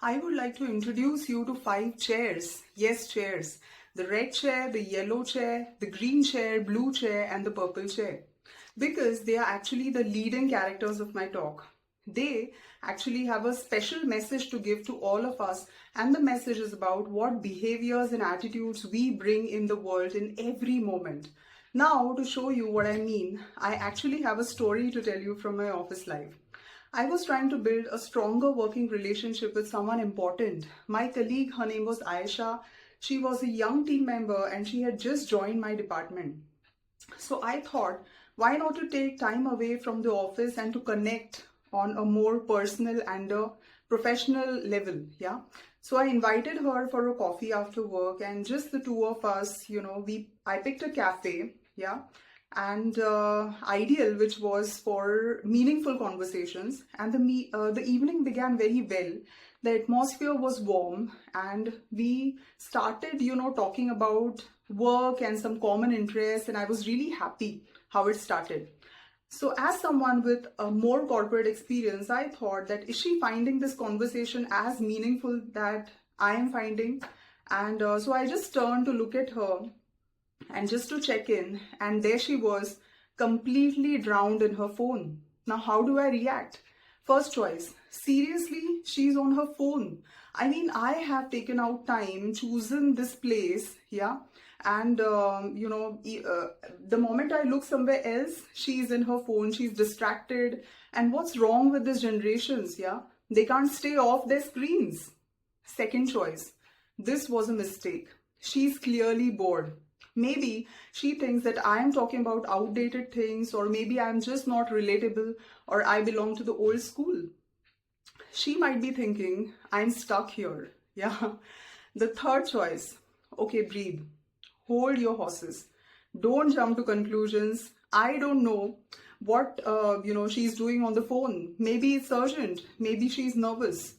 I would like to introduce you to 5 chairs. Yes, chairs. The red chair, the yellow chair, the green chair, blue chair, and the purple chair. Because they are actually the leading characters of my talk. They actually have a special message to give to all of us, and the message is about what behaviors and attitudes we bring in the world in every moment. Now, to show you what I mean, I actually have a story to tell you from my office life. I was trying to build a stronger working relationship with someone important. My colleague, her name was Aisha. She was a young team member and she had just joined my department. So I thought, why not to take time away from the office and to connect on a more personal and a professional level, yeah? So I invited her for a coffee after work, and just the two of us, I picked a cafe, yeah, and ideal, which was for meaningful conversations. And the evening began very well. The atmosphere was warm, and we started, talking about work and some common interests. And I was really happy how it started. So, as someone with a more corporate experience, I thought that is she finding this conversation as meaningful that I am finding? And so I just turned to look at her and just to check in, and there she was, completely drowned in her phone. Now, how do I react? First choice, seriously, she's on her phone. I mean, I have taken out time, chosen this place, yeah, and the moment I look somewhere else, she's in her phone, she's distracted. And what's wrong with these generations, yeah? They can't stay off their screens. Second choice, this was a mistake. She's clearly bored. Maybe she thinks that I am talking about outdated things, or maybe I'm just not relatable, or I belong to the old school. She might be thinking, I'm stuck here. Yeah. The third choice, okay, breathe. Hold your horses. Don't jump to conclusions. I don't know what she's doing on the phone. Maybe it's urgent. Maybe she's nervous.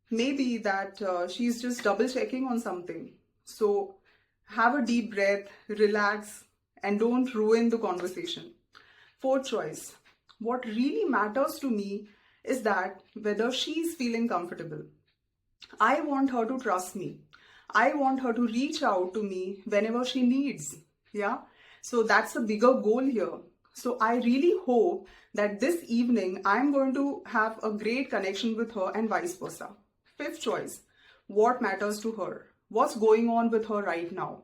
Maybe that she's just double checking on something. So have a deep breath, relax, and don't ruin the conversation. Fourth choice, what really matters to me is that whether she's feeling comfortable. I want her to trust me. I want her to reach out to me whenever she needs. Yeah. So that's a bigger goal here. So I really hope that this evening I'm going to have a great connection with her and vice versa. Fifth choice, what matters to her? What's going on with her right now?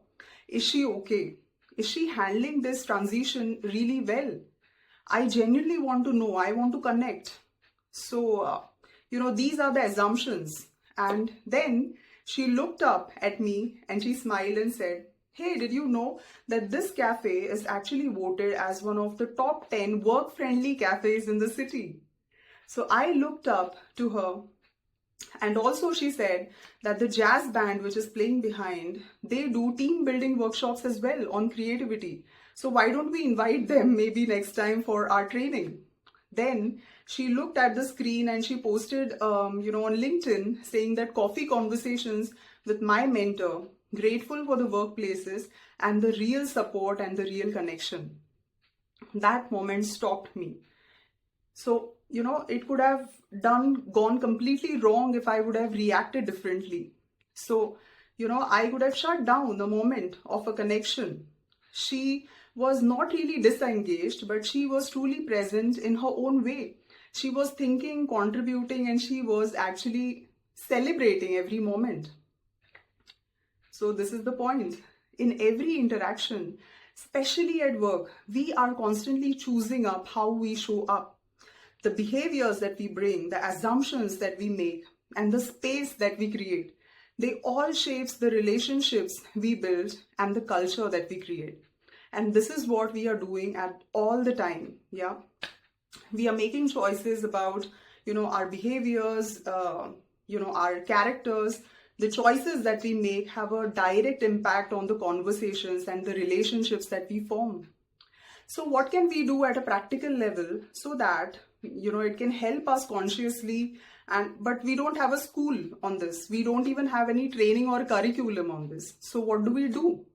Is she okay? Is she handling this transition really well? I genuinely want to know. I want to connect. So, these are the assumptions. And then she looked up at me and she smiled and said, hey, did you know that this cafe is actually voted as one of the top 10 work-friendly cafes in the city? So I looked up to her. And also she said that the jazz band which is playing behind, they do team building workshops as well on creativity. So why don't we invite them maybe next time for our training? Then she looked at the screen and she posted, on LinkedIn saying that coffee conversations with my mentor, grateful for the workplaces and the real support and the real connection. That moment stopped me. So, it could have gone completely wrong if I would have reacted differently. So, I could have shut down the moment of a connection. She was not really disengaged, but she was truly present in her own way. She was thinking, contributing, and she was actually celebrating every moment. So this is the point. In every interaction, especially at work, we are constantly choosing up how we show up. The behaviors that we bring, the assumptions that we make, and the space that we create, they all shapes the relationships we build and the culture that we create. And this is what we are doing at all the time. Yeah, we are making choices about our behaviors, our characters. The choices that we make have a direct impact on the conversations and the relationships that we form. So what can we do at a practical level so that it can help us consciously, but we don't have a school on this. We don't even have any training or curriculum on this. So what do we do?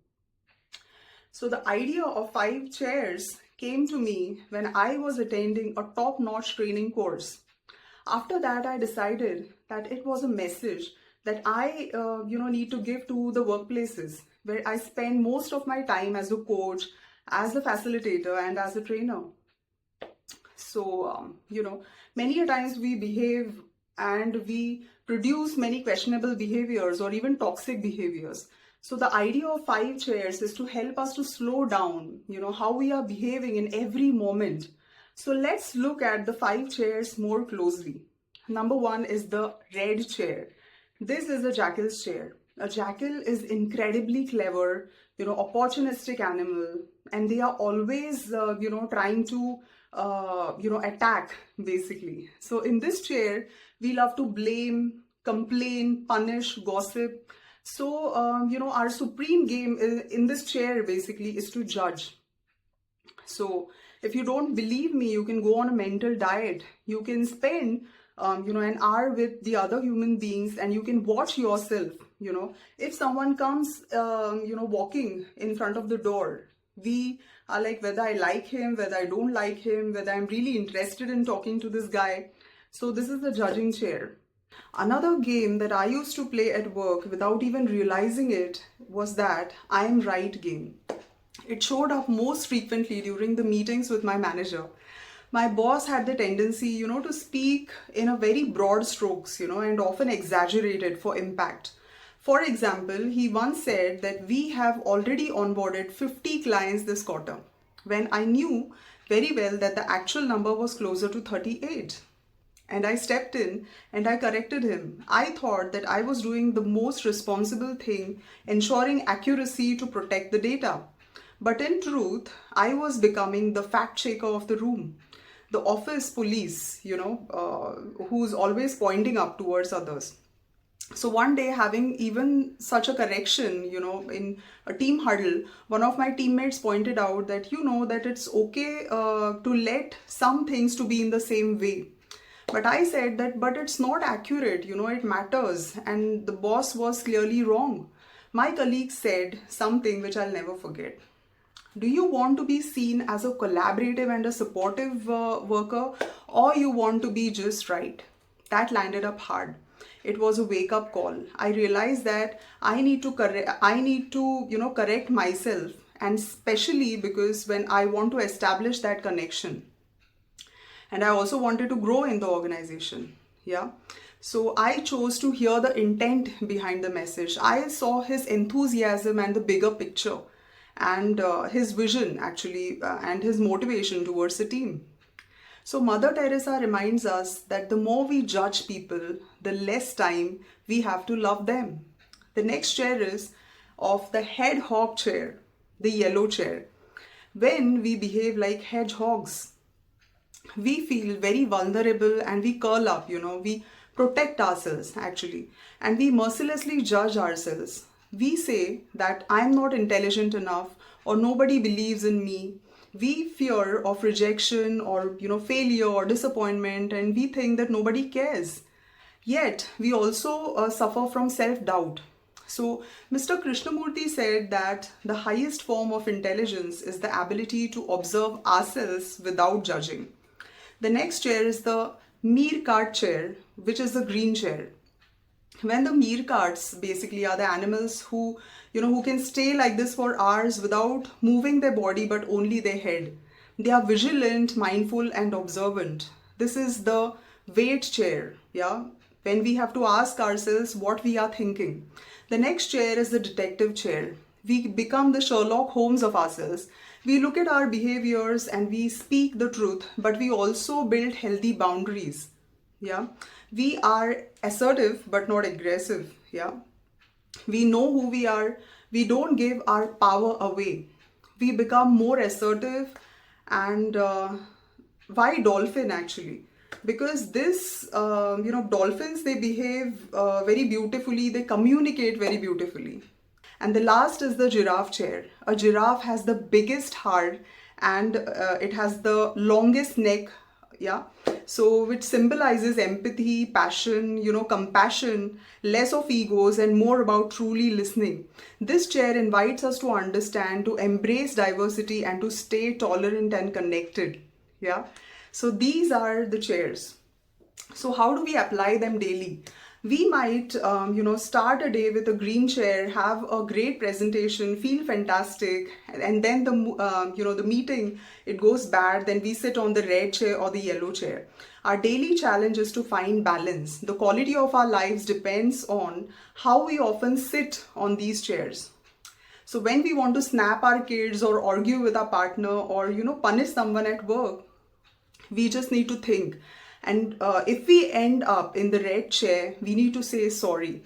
So the idea of 5 chairs came to me when I was attending a top-notch training course. After that, I decided that it was a message that I, need to give to the workplaces where I spend most of my time as a coach, as a facilitator, and as a trainer. So, many a times we behave and we produce many questionable behaviors or even toxic behaviors. So the idea of 5 chairs is to help us to slow down, how we are behaving in every moment. So let's look at the 5 chairs more closely. Number one is the red chair. This is a jackal's chair. A jackal is incredibly clever, opportunistic animal, and they are always, trying to, attack basically. So in this chair, we love to blame, complain, punish, gossip. So, our supreme game in this chair basically is to judge. So if you don't believe me, you can go on a mental diet. You can spend, an hour with the other human beings and you can watch yourself. If someone comes, walking in front of the door, we are like, whether I like him, whether I don't like him, whether I'm really interested in talking to this guy. So this is the judging chair. Another game that I used to play at work without even realizing it was that I am right game. It showed up most frequently during the meetings with my manager. My boss had the tendency, to speak in a very broad strokes, and often exaggerated for impact. For example, he once said that we have already onboarded 50 clients this quarter, when I knew very well that the actual number was closer to 38. And I stepped in and I corrected him. I thought that I was doing the most responsible thing, ensuring accuracy to protect the data. But in truth, I was becoming the fact checker of the room, the office police, who's always pointing up towards others. So one day, having even such a correction, in a team huddle, one of my teammates pointed out that, that it's okay to let some things to be in the same way. But I said that, but it's not accurate, it matters. And the boss was clearly wrong. My colleague said something which I'll never forget. Do you want to be seen as a collaborative and a supportive worker, or you want to be just right? That landed up hard. It was a wake-up call. I realized that I need to correct myself, and especially because when I want to establish that connection, and I also wanted to grow in the organization. Yeah. So I chose to hear the intent behind the message. I saw his enthusiasm and the bigger picture, and his vision actually, and his motivation towards the team. So Mother Teresa reminds us that the more we judge people, the less time we have to love them. The next chair is of the hedgehog chair, the yellow chair. When we behave like hedgehogs, we feel very vulnerable and we curl up, we protect ourselves actually, and we mercilessly judge ourselves. We say that I'm not intelligent enough or nobody believes in me. We fear of rejection or failure or disappointment, and we think that nobody cares. Yet we also suffer from self-doubt. So Mr. Krishnamurti said that the highest form of intelligence is the ability to observe ourselves without judging. The next chair is the Meerkat chair, which is the green chair. When the meerkats basically are the animals who can stay like this for hours without moving their body but only their head. They are vigilant, mindful, and observant. This is the wait chair, yeah, when we have to ask ourselves what we are thinking. The next chair is the detective chair. We become the Sherlock Holmes of ourselves. We look at our behaviors and we speak the truth, but we also build healthy boundaries. Yeah, we are assertive but not aggressive. Yeah, we know who we are. We don't give our power away. We become more assertive. And why dolphin actually? Because this, dolphins, they behave very beautifully. They communicate very beautifully. And the last is the giraffe chair. A giraffe has the biggest heart and it has the longest neck. Yeah. So which symbolizes empathy, passion, compassion, less of egos and more about truly listening. This chair invites us to understand, to embrace diversity and to stay tolerant and connected. Yeah. So these are the chairs. So how do we apply them daily? We might, start a day with a green chair, have a great presentation, feel fantastic, and then the meeting, it goes bad. Then we sit on the red chair or the yellow chair. Our daily challenge is to find balance. The quality of our lives depends on how we often sit on these chairs. So when we want to snap our kids or argue with our partner or punish someone at work, we just need to think. And if we end up in the red chair, we need to say sorry.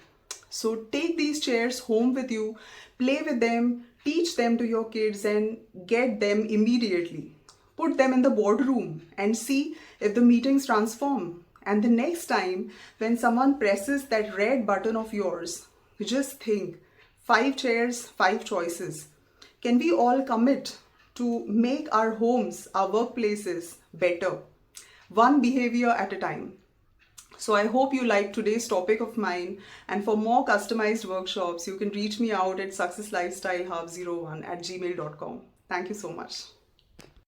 So take these chairs home with you, play with them, teach them to your kids, and get them immediately. Put them in the boardroom and see if the meetings transform. And the next time when someone presses that red button of yours, just think, 5 chairs, 5 choices. Can we all commit to make our homes, our workplaces better? One behavior at a time. So I hope you liked today's topic of mine. And for more customized workshops, you can reach me out at successlifestylehub01@gmail.com. Thank you so much.